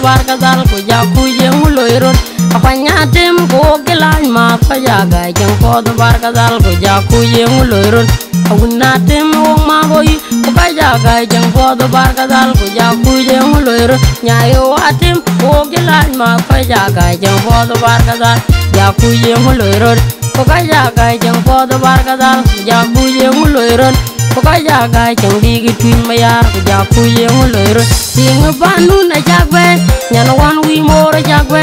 barka dal ku ja ku jeng loiron apanya tem ko gelan ma pa ja ga jeng ko barka dal ku ja ku jeng loiron awuna tem o ma boy ku pa ja ga jeng ko barka dal ku ja ku jeng loiron nyayo atem ko gelan ma pa ja ga jeng ko barka dal ja ku jeng loiron ku pa ja ga jeng ko barka dal ja ku jeng loiron Poka jaga jeng digi twin mayar ku ja ku jeng loiron ting banu na jagbe nyan wan wi mora jagbe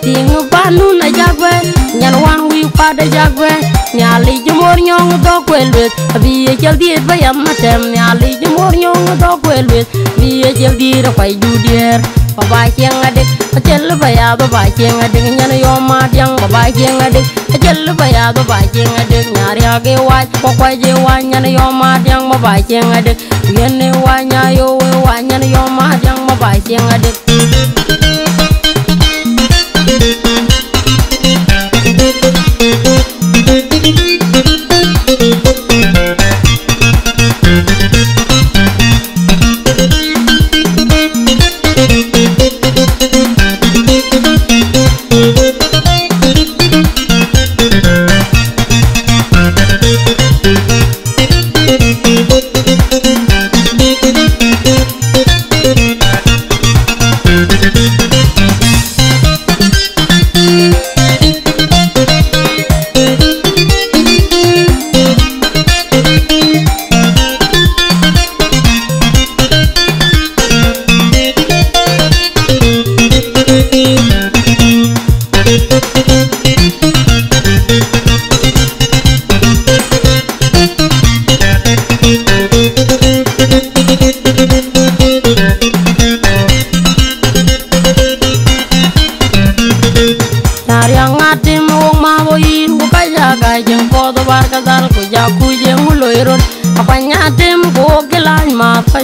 ting banu na jagbe nyan wan wi pada jagbe nyali jmor nyong do kwelwet bi jel di bayam matem nyali jmor nyong do kwelwet bi jel di ra kwai judier baba jeng adik jel baya baba jeng adik nyan yo ma dyang baba jeng adik jel baya baba jeng adik nyari age wa ko kwai je wa nyan yo ma dyang baba jeng adik yene wa nya yo we wa nyan yo ma dyang baba jeng adik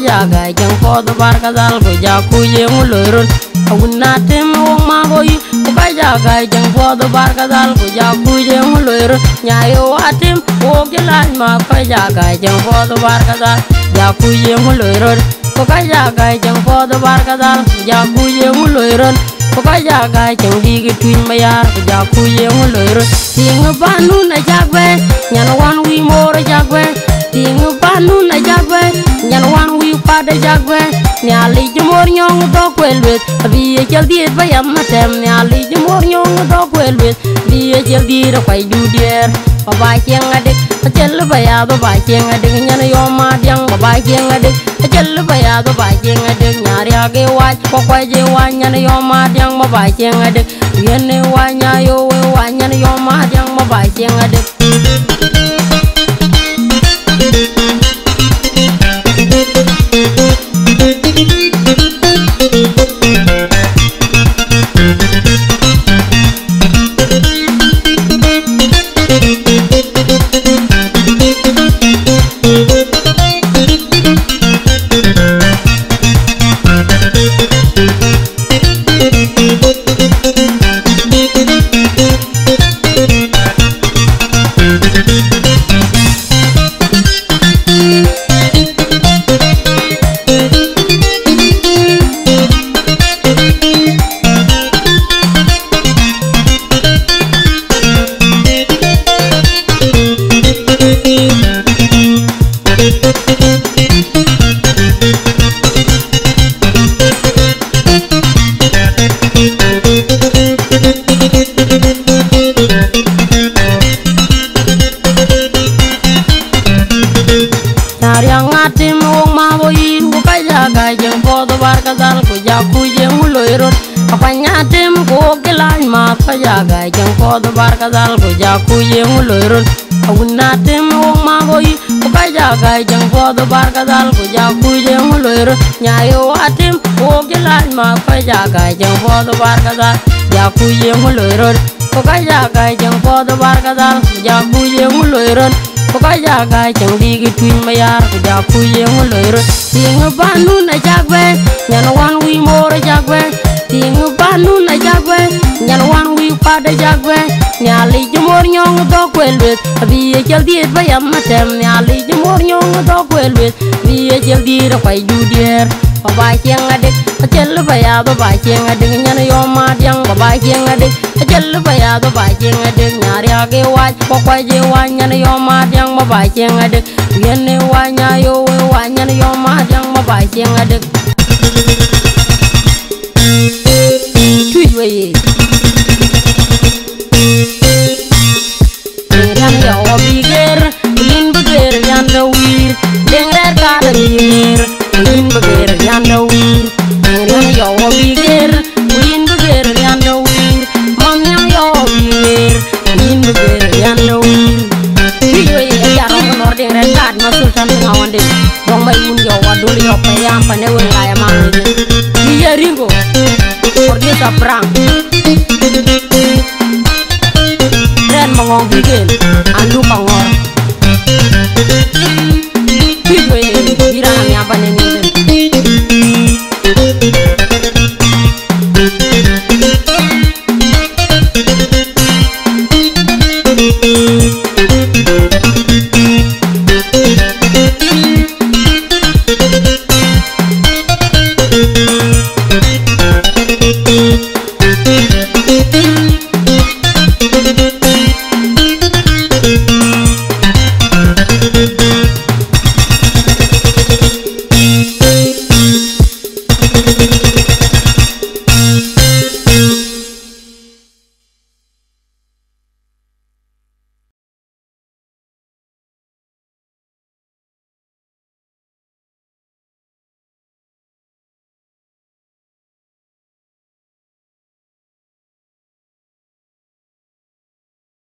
jaga jeng ko barka dal ku ja ku jeng loiron awuna tem o ma boy ku ba jaga jeng ko barka dal ku ja ku jeng loiron nyayo atem o gelan ma pa jaga jeng ko barka dal ja ku jeng loiron ku ba jaga jeng ko barka dal ja ku jeng loiron ku ba jaga jeng digi twin mayar ku ja ku jeng loiron ting banu na jagbe nyan wan wi mora jagbe ting banu na jagbe nyan wan wi pada jagbe nyali jmor nyong do kwelwet bi jel di bayam matem nyali jmor nyong do kwelwet bi jel di ra kwai judier baba jeng adik jel baya baba jeng adik nyan yo ma dyang baba jeng adik jel baya baba jeng adik nyari age wa ko kwai je wa nyan yo ma dyang baba jeng adik yene wa nya yo we wa nyan yo ma dyang baba jeng adik jaga jeng ko barka dal ku ja ku jeng loiron awuna tem o ma boy ku pa jaga jeng ko barka dal ku ja ku jeng loiron nyayo atem o gelan ma pa jaga jeng ko barka dal ja ku jeng loiron ku pa jaga jeng ko barka dal ja ku jeng loiron ku pa jaga jeng digi twin mayar ku ja ku jeng loiron ting banu na jagbe nyan wan wi mora jagbe ting banu na jagbe nyan wan wi pada jagbe nyali jmor nyong do kwelwet bi jel di bayam matem nyali jmor nyong do kwelwet bi chel di ra kwai du dier ba cheng adik chel ba ya ba cheng adik nyana yo ma diang ba cheng adik chel ba ya ba cheng adik nyari age wa ko kwai je wa nyana yo ma diang ba cheng adik yene wa nya yo wa nyana yo ma diang ba cheng adik tui we ran yo biger lin biger yan da wir dengrer ka da biger lin biger yan da wir ran yo biger lin biger yan da wir man yo biger lin biger yan da wir tui we ya ro nor dengrer ka na sultan ngawande dong mai un yo wadul yo payam pane un kaya ma ni ya ringo por dia sabrang ren mongong bigel andu pangor tui we birang yang pane ni